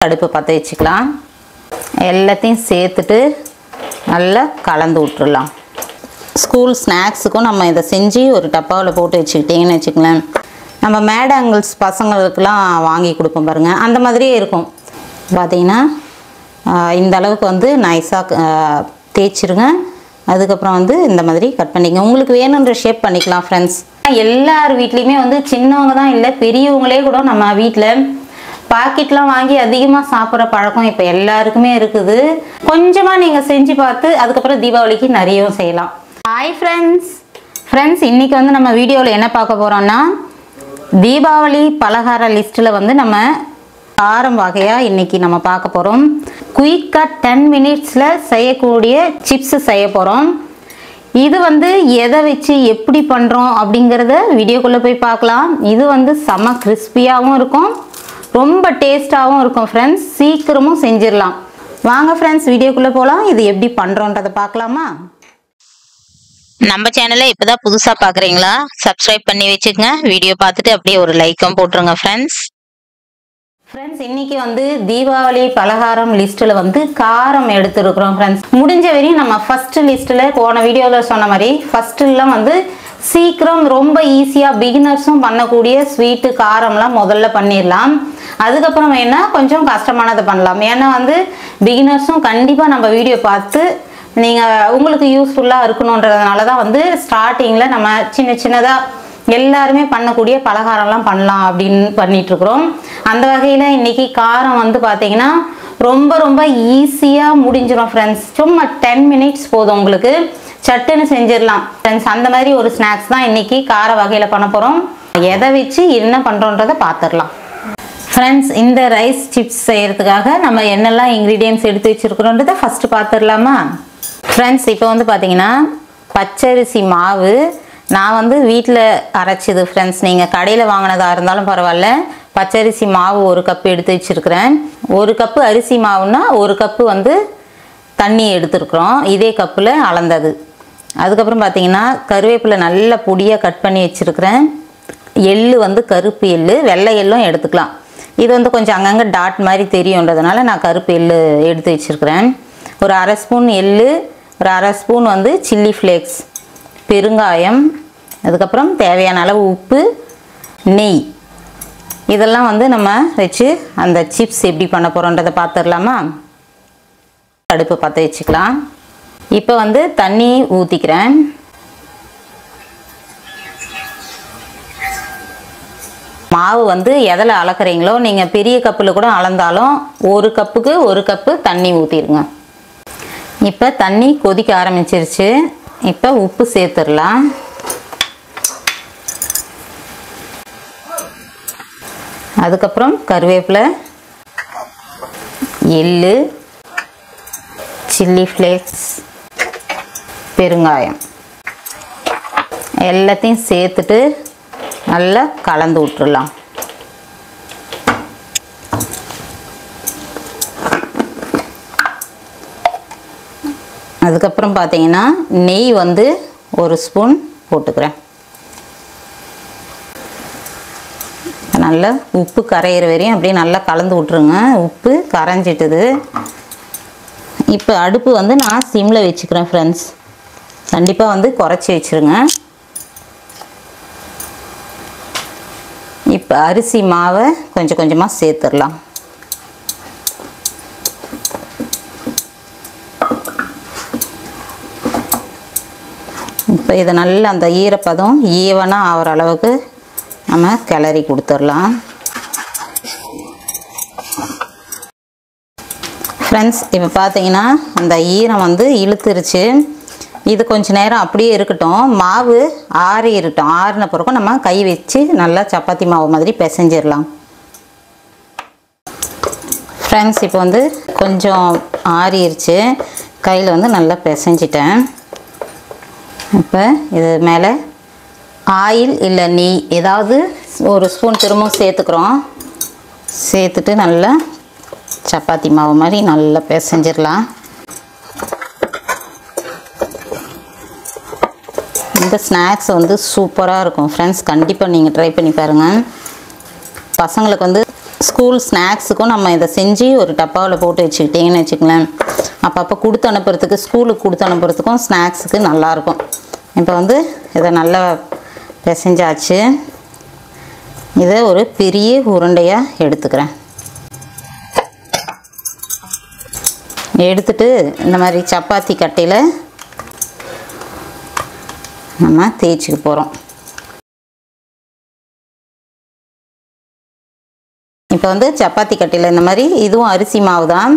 அடுப்பு பற்ற வச்சுக்கலாம். எல்லாத்தையும் சேர்த்துட்டு நல்லா கலந்து விட்டுறலாம். ஸ்கூல் ஸ்நாக்ஸுக்கும் நம்ம இதை செஞ்சு ஒரு டப்பாவில் போட்டு வச்சுக்கிட்டிங்கன்னு வச்சுக்கலாம். நம்ம மேடாங்கிள்ஸ் பசங்களுக்கெலாம் வாங்கி கொடுப்போம் பாருங்கள், அந்த மாதிரியே இருக்கும். பார்த்திங்கன்னா இந்த அளவுக்கு வந்து நைஸாக தேய்ச்சிருங்க. அதுக்கப்புறம் வந்து இந்த மாதிரி கட் பண்ணிங்க. உங்களுக்கு வேணுன்ற ஷேப் பண்ணிக்கலாம் ஃப்ரெண்ட்ஸ். எல்லார் வீட்லேயுமே வந்து சின்னவங்க தான் இல்லை, பெரியவங்களே கூட நம்ம வீட்டில் பாக்கெட்லாம் வாங்கி அதிகமாக சாப்பிட்ற பழக்கம் இப்போ எல்லாருக்குமே இருக்குது. கொஞ்சமாக நீங்கள் செஞ்சு பார்த்து அதுக்கப்புறம் தீபாவளிக்கு நிறையவும் செய்யலாம். ஹாய் ஃப்ரெண்ட்ஸ், இன்றைக்கி வந்து நம்ம வீடியோவில் என்ன பார்க்க போகிறோம்னா, தீபாவளி பலகார லிஸ்ட்டில் வந்து நம்ம காரம் வகையாக இன்றைக்கி நம்ம பார்க்க போகிறோம். குயிக்காக 10 மினிட்ஸில் செய்யக்கூடிய சிப்ஸு செய்ய போகிறோம். இது வந்து எதை வச்சு எப்படி பண்ணுறோம் அப்படிங்கிறத வீடியோக்குள்ளே போய் பார்க்கலாம். இது வந்து செம கிறிஸ்பியாகவும் இருக்கும், ரொம்ப டேஸ்ட்டாகவும் இருக்கும் ஃப்ரெண்ட்ஸ். சீக்கிரமும் செஞ்சிடலாம். வாங்க ஃப்ரெண்ட்ஸ் வீடியோக்குள்ளே போகலாம். இது எப்படி பண்ணுறோன்றதை பார்க்கலாமா? நம்ம சேனலை இப்போ தான் புதுசாக பார்க்குறீங்களா? சப்ஸ்கிரைப் பண்ணி வச்சுக்கோங்க. வீடியோ பார்த்துட்டு அப்படியே ஒரு லைக்கும் போட்டுருங்க ஃப்ரெண்ட்ஸ். இன்றைக்கி வந்து தீபாவளி பலகாரம் லிஸ்ட்டில் வந்து காரம் எடுத்துருக்குறோம் ஃப்ரெண்ட்ஸ். முடிஞ்ச வரையும் நம்ம ஃபஸ்ட்டு லிஸ்ட்டில் போன வீடியோவில் சொன்ன மாதிரி ஃபஸ்ட்டுலாம் வந்து சீக்கிரம் ரொம்ப ஈஸியாக பிகினர்ஸும் பண்ணக்கூடிய ஸ்வீட்டு காரம்லாம் முதல்ல பண்ணிடலாம். அதுக்கப்புறம் வேணால் கொஞ்சம் கஷ்டமானதை பண்ணலாம். ஏன்னா வந்து பிகினர்ஸும் கண்டிப்பாக நம்ம வீடியோ பார்த்து நீங்கள் உங்களுக்கு யூஸ்ஃபுல்லாக இருக்கணுன்றதுனால தான் வந்து ஸ்டார்டிங்கில் நம்ம சின்னதாக எல்லாருமே பண்ணக்கூடிய பலகாரம்லாம் பண்ணலாம் அப்படின்னு பண்ணிகிட்ருக்குறோம். அந்த வகையில் இன்றைக்கி காரம் வந்து பார்த்திங்கன்னா ரொம்ப ஈஸியாக முடிஞ்சிடும் ஃப்ரெண்ட்ஸ். சும்மா 10 மினிட்ஸ் போதும், உங்களுக்கு சட்டுன்னு செஞ்சிடலாம் ஃப்ரெண்ட்ஸ். அந்த மாதிரி ஒரு ஸ்நாக்ஸ் தான் இன்றைக்கி கார வகையில் பண்ண போகிறோம். எதை வச்சு என்ன பண்ணுறோன்றதை பார்த்துடலாம் ஃப்ரெண்ட்ஸ். இந்த ரைஸ் சிப்ஸ் செய்கிறதுக்காக நம்ம என்னெல்லாம் இன்க்ரீடியன்ட்ஸ் எடுத்து வச்சுருக்குறோன்றதை ஃபஸ்ட்டு பார்த்துடலாமா ஃப்ரெண்ட்ஸ்? இப்போ வந்து பார்த்திங்கன்னா பச்சரிசி மாவு நான் வந்து வீட்டில் அரைச்சிது ஃப்ரெண்ட்ஸ். நீங்கள் கடையில் வாங்கினதாக இருந்தாலும் பரவாயில்ல. பச்சரிசி மாவு 1 கப்பு எடுத்து வச்சுருக்கிறேன். 1 கப்பு அரிசி மாவுன்னா 1 கப்பு வந்து தண்ணி எடுத்துருக்குறோம், இதே கப்பில் அளந்தது. அதுக்கப்புறம் பார்த்திங்கன்னா கருவேப்பிலை நல்ல பொடியாக கட் பண்ணி வச்சுருக்கிறேன். எள்ளு வந்து கருப்பு எள்ளு, வெள்ளை எள்ளும் எடுத்துக்கலாம். இது வந்து கொஞ்சம் அங்கங்கே டாட் மாதிரி தெரியுன்றதுனால நான் கருப்பு எள்ளு எடுத்து வச்சுருக்கிறேன். ஒரு 1/2 ஸ்பூன் எள்ளு, ஒரு 1/2 ஸ்பூன் வந்து சில்லி ஃப்ளேக்ஸ், பெருங்காயம், அதுக்கப்புறம் தேவையான அளவு உப்பு, நெய், இதெல்லாம் வந்து நம்ம வச்சு அந்த சிப்ஸ் எப்படி பண்ண போகிறோன்றதை பார்த்துடலாமா? அடுப்பு பற்ற வச்சுக்கலாம். இப்போ வந்து தண்ணி ஊற்றிக்கிறேன். மாவு வந்து எதில் அளக்குறீங்களோ, நீங்கள் பெரிய கப்பில் கூட அளந்தாலும் 1 கப்புக்கு 1 கப்பு தண்ணி ஊற்றிடுங்க. இப்போ தண்ணி கொதிக்க ஆரம்பிச்சிருச்சு. இப்போ உப்பு சேர்த்துடலாம். அதுக்கப்புறம் கருவேப்பிலை, எள்ளு, சில்லி ஃப்ளேக்ஸ், பெருங்காயம் எல்லாத்தையும் சேர்த்துட்டு நல்லா கலந்து விட்டுறலாம். அதுக்கப்புறம் பார்த்தீங்கன்னா நெய் வந்து 1 ஸ்பூன் போட்டுக்கிறேன். நல்லா உப்பு கரையிற வரையும் அப்படியே நல்லா கலந்து விட்ருங்க. உப்பு கரைஞ்சிட்டுது. இப்போ அடுப்பு வந்து நான் சிம்மில் வச்சுக்கிறேன் ஃப்ரெண்ட்ஸ். கண்டிப்பாக வந்து குறைச்சி வச்சுருங்க. இப்போ அரிசி மாவை கொஞ்சம் கொஞ்சமாக சேர்த்துடலாம். இப்போ இதை நல்லா அந்த ஈரப்பதம் ஈவனாக ஆகிற அளவுக்கு நம்ம கிளறி கொடுத்துடலாம் ஃப்ரெண்ட்ஸ். இப்போ பார்த்தீங்கன்னா அந்த ஈரம் வந்து இழுத்துருச்சு. இது கொஞ்சம் நேரம் அப்படியே இருக்கட்டும், மாவு ஆறிடட்டும். ஆறின பிறகு நம்ம கை வச்சு நல்லா சப்பாத்தி மாவு மாதிரி பிசைஞ்சிடலாம் ஃப்ரெண்ட்ஸ். இப்போ வந்து கொஞ்சம் ஆறிடுச்சு, கையில் வந்து நல்லா பிசைஞ்சிட்டேன். இப்போ இது மேலே ஆயில் இல்லை நெய் ஏதாவது 1 ஸ்பூன் திரும்பவும் சேர்த்துக்கிறோம். சேர்த்துட்டு நல்லா சப்பாத்தி மாவு மாதிரி நல்லா பிசைஞ்சிடலாம். இந்த ஸ்நாக்ஸ் வந்து சூப்பராக இருக்கும் ஃப்ரெண்ட்ஸ். கண்டிப்பாக நீங்கள் ட்ரை பண்ணி பாருங்கள். பசங்களுக்கு வந்து ஸ்கூல் ஸ்நாக்ஸுக்கும் நம்ம இதை செஞ்சு ஒரு டப்பாவில் போட்டு வச்சுக்கிட்டிங்கன்னு வச்சுக்கலேன், அப்பப்போ கொடுத்து அனுப்புறதுக்கு, ஸ்கூலுக்கு கொடுத்து அனுப்புறதுக்கும் ஸ்நாக்ஸுக்கு நல்லாயிருக்கும். இப்போ வந்து இதை நல்லா பிசைஞ்சாச்சு. இதை ஒரு பெரிய உருண்டையாக எடுத்துக்கிறேன். எடுத்துட்டு இந்த மாதிரி சப்பாத்தி கட்டையில் நம்ம தேய்ச்சிக்க போகிறோம். இப்போ வந்து சப்பாத்தி கட்டையில் இந்த மாதிரி, இதுவும் அரிசி மாவு தான்,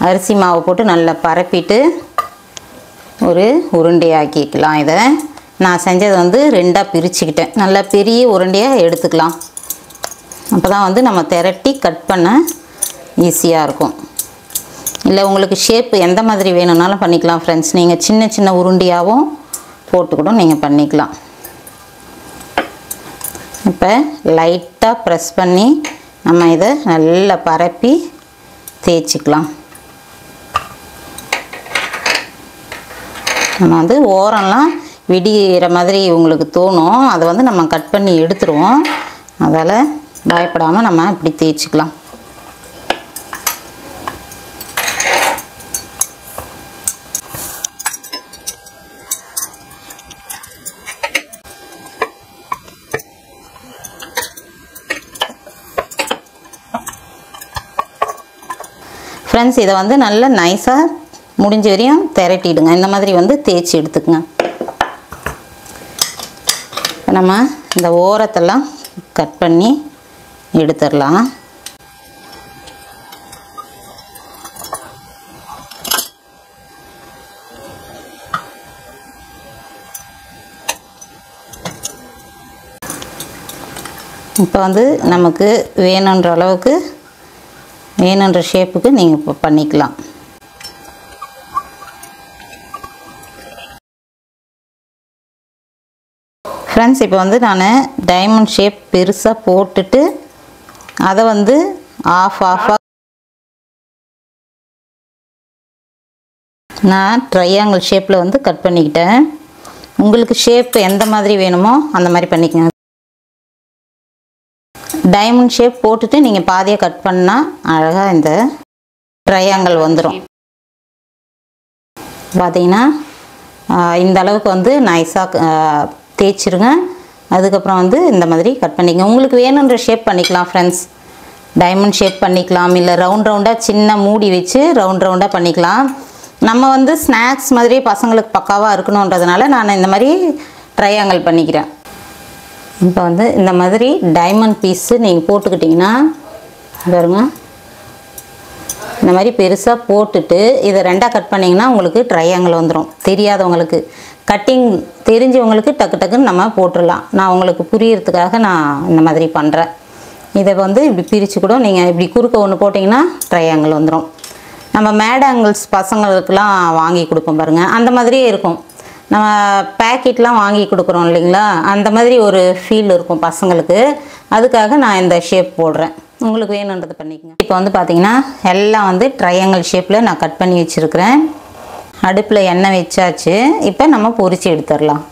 அரிசி மாவு போட்டு நல்லா பரப்பிட்டு ஒரு உருண்டையாக்கிக்கலாம். இதை நான் செஞ்சதை வந்து ரெண்டாக பிரிச்சுக்கிட்டேன். நல்லா பெரிய உருண்டையாக எடுத்துக்கலாம். அப்போ தான் வந்து நம்ம திரட்டி கட் பண்ண ஈஸியாக இருக்கும். இல்லை உங்களுக்கு ஷேப் எந்த மாதிரி வேணும்னாலும் பண்ணிக்கலாம் ஃப்ரெண்ட்ஸ். நீங்கள் சின்ன சின்ன உருண்டையாகவும் போட்டு கூட நீங்கள் பண்ணிக்கலாம். இப்போ லைட்டாக ப்ரெஸ் பண்ணி நம்ம இதை நல்லா பரப்பி தேய்ச்சிக்கலாம். நம்ம வந்து ஓரம்லாம் விடிகிற மாதிரி உங்களுக்கு தோணும், அதை வந்து நம்ம கட் பண்ணி எடுத்துருவோம். அதால் பயப்படாமல் நம்ம இப்படி தேய்ச்சிக்கலாம். ஃப்ரெண்ட்ஸ், இதை வந்து நல்லா நைஸாக முடிஞ்ச வரையும் திரட்டிடுங்க. இந்த மாதிரி வந்து தேய்ச்சி எடுத்துக்குங்க. நம்ம இந்த ஓரத்தெல்லாம் கட் பண்ணி எடுத்துடலாம். இப்போ வந்து நமக்கு வேணுன்ற அளவுக்கு, வேணுன்ற ஷேப்புக்கு நீங்கள் இப்போ பண்ணிக்கலாம். ஃப்ரெண்ட்ஸ், இப்போ வந்து நான் டைமண்ட் ஷேப் பெருசாக போட்டுட்டு அதை வந்து ஆஃபாக நான் ட்ரையாங்கிள் ஷேப்பில் வந்து கட் பண்ணிக்கிட்டேன். உங்களுக்கு ஷேப் எந்த மாதிரி வேணுமோ அந்த மாதிரி பண்ணிக்கங்க. டைமண்ட் ஷேப் போட்டுட்டு நீங்கள் பாதியாக கட் பண்ணால் அழகாக இந்த ட்ரையாங்கிள் வந்துடும். பார்த்தீங்கன்னா இந்த அளவுக்கு வந்து நைஸாக தேய்ச்சிருங்க. அதுக்கப்புறம் வந்து இந்த மாதிரி கட் பண்ணிக்கங்க. உங்களுக்கு வேணுன்ற ஷேப் பண்ணிக்கலாம் ஃப்ரெண்ட்ஸ். டைமண்ட் ஷேப் பண்ணிக்கலாம், இல்லை ரவுண்ட் ரவுண்டாக சின்ன மூடி வச்சு ரவுண்ட் ரவுண்டாக பண்ணிக்கலாம். நம்ம வந்து ஸ்நாக்ஸ் மாதிரி பசங்களுக்கு பக்காவாக இருக்கணுன்றதுனால நான் இந்த மாதிரி ட்ரையாங்கிள் பண்ணிக்கிறேன். இப்போ வந்து இந்த மாதிரி டைமண்ட் பீஸு நீங்கள் போட்டுக்கிட்டிங்கன்னா பாருங்க, இந்த மாதிரி பெருசாக போட்டுட்டு இதை ரெண்டாக கட் பண்ணிங்கன்னா உங்களுக்கு ட்ரையாங்கிள் வந்துடும். தெரியாதவங்களுக்கு, கட்டிங் தெரிஞ்சவங்களுக்கு டக்கு டக்குன்னு நம்ம போட்டுடலாம். நான் உங்களுக்கு புரியறதுக்காக நான் இந்த மாதிரி பண்ணுறேன். இதை வந்து இப்படி பிரித்து கூட நீங்கள் இப்படி குறுக்க ஒன்று போட்டிங்கன்னா ட்ரையாங்கிள் வந்துடும். நம்ம மேட் ஆங்கிள்ஸ் பசங்களுக்கெலாம் வாங்கி கொடுப்போம் பாருங்கள், அந்த மாதிரியே இருக்கும். நம்ம பேக்கெட்லாம் வாங்கி கொடுக்குறோம் இல்லைங்களா, அந்த மாதிரி ஒரு ஃபீல் இருக்கும் பசங்களுக்கு. அதுக்காக நான் இந்த ஷேப் போடுறேன். உங்களுக்கு வேணுன்றது பண்ணிக்கங்க. இப்போ வந்து பார்த்திங்கன்னா எல்லாம் வந்து ட்ரையாங்கிள் ஷேப்பில் நான் கட் பண்ணி வச்சுருக்கிறேன். அடுப்பில் எண்ணெய் வச்சாச்சு. இப்போ நம்ம பொரிச்சு எடுத்துடலாம்.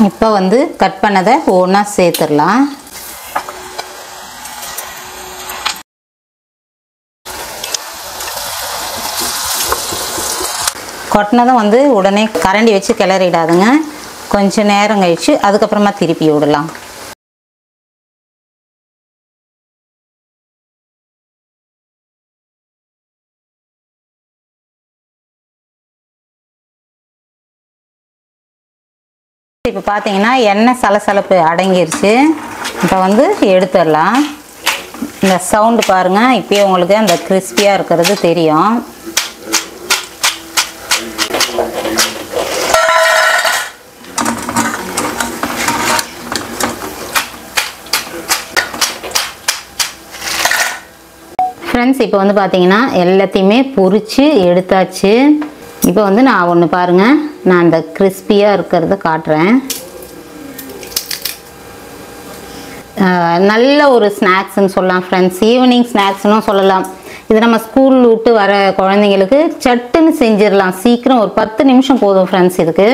இப்போ வந்து கட் பண்ணதை ஒன்றா சேர்த்துடலாம். கொட்டினதும் வந்து உடனே கரண்டி வச்சு கிளறிடாதுங்க. கொஞ்சம் நேரம் கழிச்சு அதுக்கப்புறமா திருப்பி விடலாம். இப்போ பார்த்தீங்கன்னா எண்ணெய் சலசலப்பு அடங்கிருச்சு. இப்போ வந்து எடுத்துடலாம். இந்த சவுண்டு பாருங்கள், இப்போயே உங்களுக்கு அந்த கிறிஸ்பியாக இருக்கிறது தெரியும். ஃப்ரெண்ட்ஸ், இப்போ வந்து பார்த்தீங்கன்னா எல்லாத்தையுமே பொரிச்சு எடுத்தாச்சு. இப்போ வந்து நான் ஒன்று பாருங்கள், நான் அந்த கிறிஸ்பியாக இருக்கிறத காட்டுறேன். நல்ல ஒரு ஸ்நாக்ஸ்ன்னு சொல்லலாம் ஃப்ரெண்ட்ஸ். ஈவினிங் ஸ்நாக்ஸ்னும் சொல்லலாம். இது நம்ம ஸ்கூல் விட்டு வர குழந்தைங்களுக்கு சட்டுன்னு செஞ்சிடலாம். சீக்கிரம் ஒரு 10 நிமிஷம் போதும் ஃப்ரெண்ட்ஸ். இதுக்கு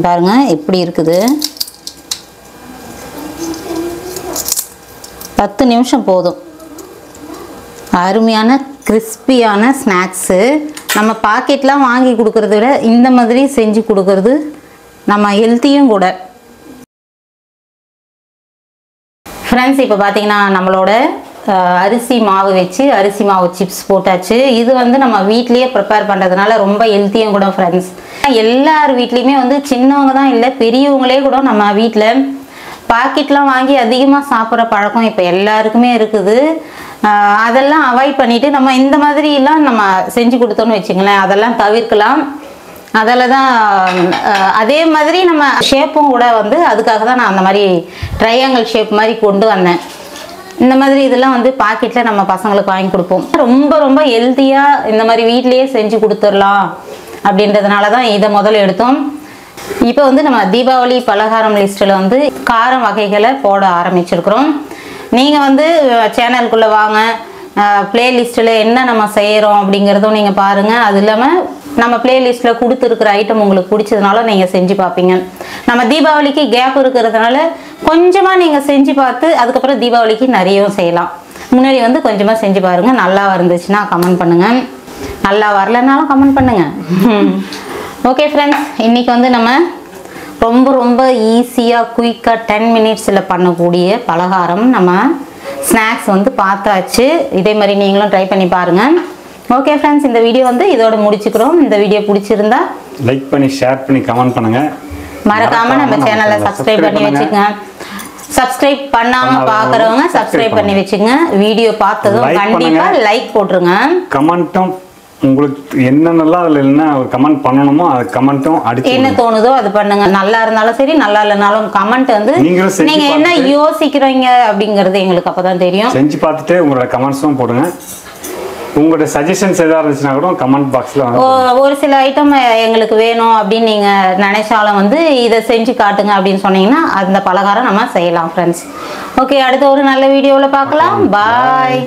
பாருங்கள் எப்படி இருக்குது. 10 நிமிஷம் போதும். அருமையான கிறிஸ்பியான ஸ்நாக்ஸு. நம்ம பாக்கெட்லாம் வாங்கி கொடுக்கறத விட இந்த மாதிரி செஞ்சு கொடுக்கறது நம்ம ஹெல்த்தியும் கூட. ஃப்ரெண்ட்ஸ், இப்போ பார்த்தீங்கன்னா நம்மளோட அரிசி மாவு வச்சு அரிசி மாவு சிப்ஸ் போட்டாச்சு. இது வந்து நம்ம வீட்லேயே ப்ரிப்பேர் பண்ணுறதுனால ரொம்ப ஹெல்த்தியும் கூட ஃப்ரெண்ட்ஸ். எல்லார் வீட்லேயுமே வந்து சின்னவங்க தான் இல்லை, பெரியவங்களே கூட நம்ம வீட்டில் பாக்கெட்லாம் வாங்கி அதிகமாக சாப்பிட்ற பழக்கம் இப்போ எல்லாருக்குமே இருக்குது. அதெல்லாம் அவாய்ட் பண்ணிவிட்டு நம்ம இந்த மாதிரிலாம் நம்ம செஞ்சு கொடுத்தோன்னு வச்சுங்களேன், அதெல்லாம் தவிர்க்கலாம். அதில் தான் அதே மாதிரி நம்ம ஷேப்பும் கூட வந்து அதுக்காக தான் நான் அந்த மாதிரி ட்ரையாங்கிள் ஷேப் மாதிரி கொண்டு வந்தேன். இந்த மாதிரி இதெல்லாம் வந்து பாக்கெட்டில் நம்ம பசங்களுக்கு வாங்கி கொடுப்போம். ரொம்ப ரொம்ப ஹெல்த்தியாக இந்த மாதிரி வீட்லேயே செஞ்சு கொடுத்துடலாம் அப்படின்றதுனால தான் இதை முதல்ல எடுத்தோம். இப்போ வந்து நம்ம தீபாவளி பலகாரம் லிஸ்ட்டில் வந்து காரம் வகைகளை போட ஆரம்பிச்சிருக்கிறோம். நீங்கள் வந்து சேனலுக்குள்ளே வாங்க, பிளேலிஸ்ட்டில் என்ன நம்ம செய்கிறோம் அப்படிங்கிறதும் நீங்கள் பாருங்கள். அது இல்லாமல் நம்ம பிளேலிஸ்ட்டில் கொடுத்துருக்குற ஐட்டம் உங்களுக்கு பிடிச்சதுனால நீங்கள் செஞ்சு பார்ப்பீங்க. நம்ம தீபாவளிக்கு கேப் இருக்கிறதுனால கொஞ்சமாக நீங்கள் செஞ்சு பார்த்து அதுக்கப்புறம் தீபாவளிக்கு நிறையவும் செய்யலாம். முன்னாடி வந்து கொஞ்சமாக செஞ்சு பாருங்கள். நல்லா இருந்துச்சுன்னா கமெண்ட் பண்ணுங்கள், நல்லா வரலனாலும் கமெண்ட் பண்ணுங்கள். ஓகே ஃப்ரெண்ட்ஸ், இன்றைக்கி வந்து நம்ம ரொம்ப ரொம்ப ஈஸியாக குயிக்காக 10 மினிட்ஸில் பண்ணக்கூடிய பலகாரம் நம்ம ஸ்நாக்ஸ் வந்து பார்த்தாச்சு. இதே மாதிரி நீங்களும் ட்ரை பண்ணி பாருங்கள். ஓகே ஃப்ரெண்ட்ஸ், இந்த வீடியோ வந்து இதோட முடிச்சுக்கிறோம். இந்த வீடியோ பிடிச்சிருந்தா லைக் பண்ணி ஷேர் பண்ணி கமெண்ட் பண்ணுங்கள். மறக்காமல் நம்ம சேனலை சப்ஸ்கிரைப் பண்ணி வச்சுக்கோங்க. சப்ஸ்கிரைப் பண்ணாமல் பார்க்குறவங்க சப்ஸ்கிரைப் பண்ணி வச்சுங்க. வீடியோ பார்த்ததும் கண்டிப்பாக லைக் போட்டுருங்க. கமெண்ட்டும் உங்களுக்கு என்னென்னலாம் அதில் இல்லைன்னா ஒரு கமெண்ட் பண்ணணுமோ அது கமெண்ட்டும் அடிச்சு என்ன தோணுதோ அது பண்ணுங்க. நல்லா இருந்தாலும் சரி, நல்லா இல்லைனாலும் கமெண்ட் வந்து நீங்க என்ன யோசிக்கிறீங்க அப்படிங்கிறது எங்களுக்கு அப்பதான் தெரியும். செஞ்சு பார்த்துட்டு உங்களோட கமெண்ட்ஸும் போடுங்க. உங்களோட சஜஷன்ஸ் எதாவது இருந்துச்சுன்னா கூட கமெண்ட் பாக்ஸில் ஒரு சில ஐட்டம் எங்களுக்கு வேணும் அப்படின்னு நீங்கள் நினைச்சாலும் வந்து இதை செஞ்சு காட்டுங்க அப்படின்னு சொன்னீங்கன்னா அந்த பலகாரம் நம்ம செய்யலாம் ஃப்ரெண்ட்ஸ். ஓகே, அடுத்த ஒரு நல்ல வீடியோவில் பார்க்கலாம். பாய்.